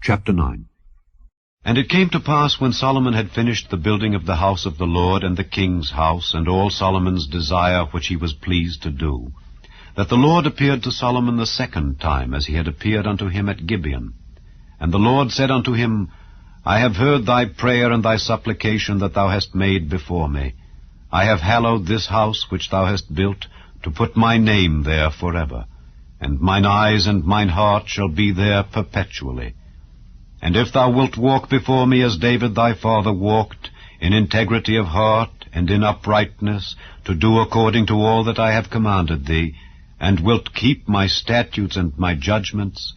Chapter 9. And it came to pass, when Solomon had finished the building of the house of the Lord, and the king's house, and all Solomon's desire which he was pleased to do, that the Lord appeared to Solomon the second time, as he had appeared unto him at Gibeon. And the Lord said unto him, I have heard thy prayer and thy supplication that thou hast made before me. I have hallowed this house which thou hast built, to put my name there forever. And mine eyes and mine heart shall be there perpetually. And if thou wilt walk before me as David thy father walked, in integrity of heart and in uprightness, to do according to all that I have commanded thee, and wilt keep my statutes and my judgments,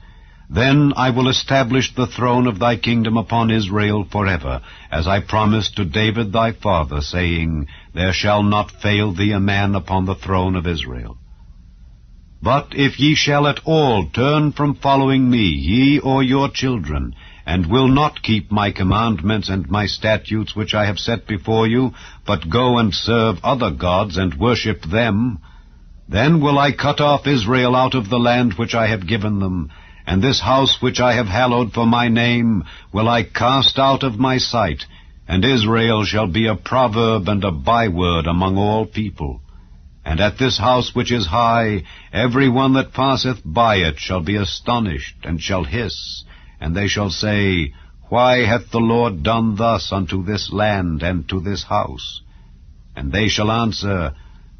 then I will establish the throne of thy kingdom upon Israel forever, as I promised to David thy father, saying, There shall not fail thee a man upon the throne of Israel. But if ye shall at all turn from following me, ye or your children, and will not keep my commandments and my statutes which I have set before you, but go and serve other gods and worship them, then will I cut off Israel out of the land which I have given them, and this house which I have hallowed for my name will I cast out of my sight, and Israel shall be a proverb and a byword among all people. And at this house which is high, every one that passeth by it shall be astonished, and shall hiss, and they shall say, Why hath the Lord done thus unto this land and to this house? And they shall answer,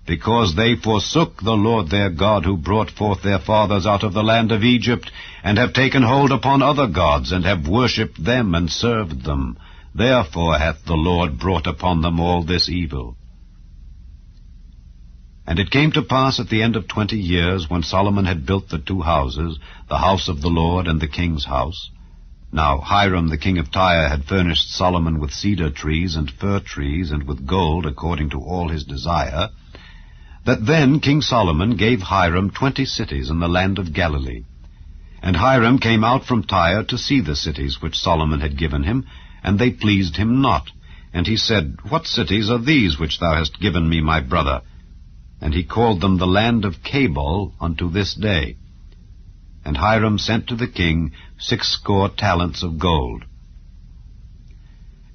Because they forsook the Lord their God, who brought forth their fathers out of the land of Egypt, and have taken hold upon other gods, and have worshipped them and served them. Therefore hath the Lord brought upon them all this evil. And it came to pass at the end of 20 years, when Solomon had built the two houses, the house of the Lord and the king's house. Now Hiram the king of Tyre had furnished Solomon with cedar trees and fir trees, and with gold according to all his desire, that then King Solomon gave Hiram 20 cities in the land of Galilee. And Hiram came out from Tyre to see the cities which Solomon had given him, and they pleased him not. And he said, What cities are these which thou hast given me, my brother? And he called them the land of Cabul unto this day. And Hiram sent to the king 60 talents of gold.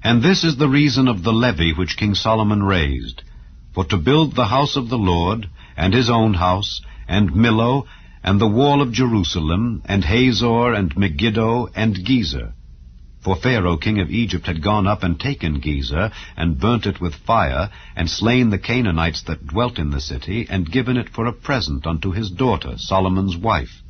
And this is the reason of the levy which King Solomon raised, for to build the house of the Lord, and his own house, and Millo, and the wall of Jerusalem, and Hazor, and Megiddo, and Gezer. For Pharaoh king of Egypt had gone up and taken Gezer, and burnt it with fire, and slain the Canaanites that dwelt in the city, and given it for a present unto his daughter, Solomon's wife.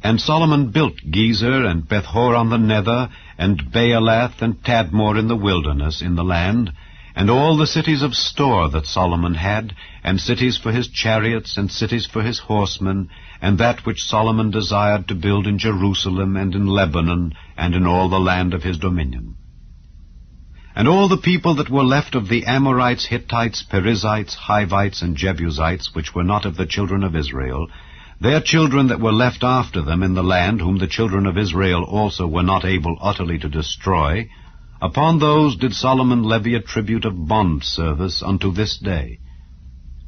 And Solomon built Gezer, and Bethhoron the nether, and Baalath, and Tadmor in the wilderness, in the land, and all the cities of store that Solomon had, and cities for his chariots, and cities for his horsemen, and that which Solomon desired to build in Jerusalem, and in Lebanon, and in all the land of his dominion. And all the people that were left of the Amorites, Hittites, Perizzites, Hivites, and Jebusites, which were not of the children of Israel, their children that were left after them in the land, whom the children of Israel also were not able utterly to destroy, upon those did Solomon levy a tribute of bond service unto this day.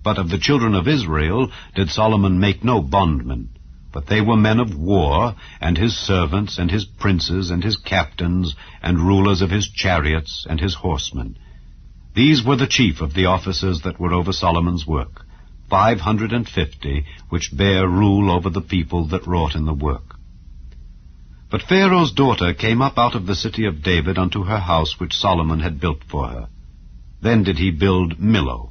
But of the children of Israel did Solomon make no bondmen, but they were men of war, and his servants, and his princes, and his captains, and rulers of his chariots, and his horsemen. These were the chief of the officers that were over Solomon's work, 550, which bare rule over the people that wrought in the work. But Pharaoh's daughter came up out of the city of David unto her house which Solomon had built for her. Then did he build Millo.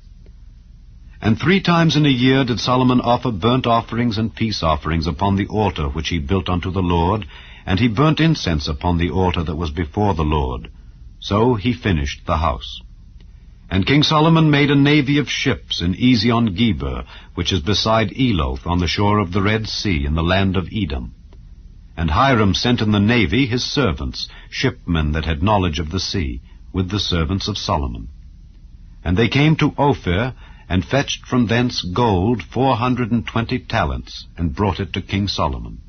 And 3 times in a year did Solomon offer burnt offerings and peace offerings upon the altar which he built unto the Lord, and he burnt incense upon the altar that was before the Lord. So he finished the house. And King Solomon made a navy of ships in Ezion-Geber, which is beside Eloth, on the shore of the Red Sea, in the land of Edom. And Hiram sent in the navy his servants, shipmen that had knowledge of the sea, with the servants of Solomon. And they came to Ophir, and fetched from thence gold 420 talents, and brought it to King Solomon.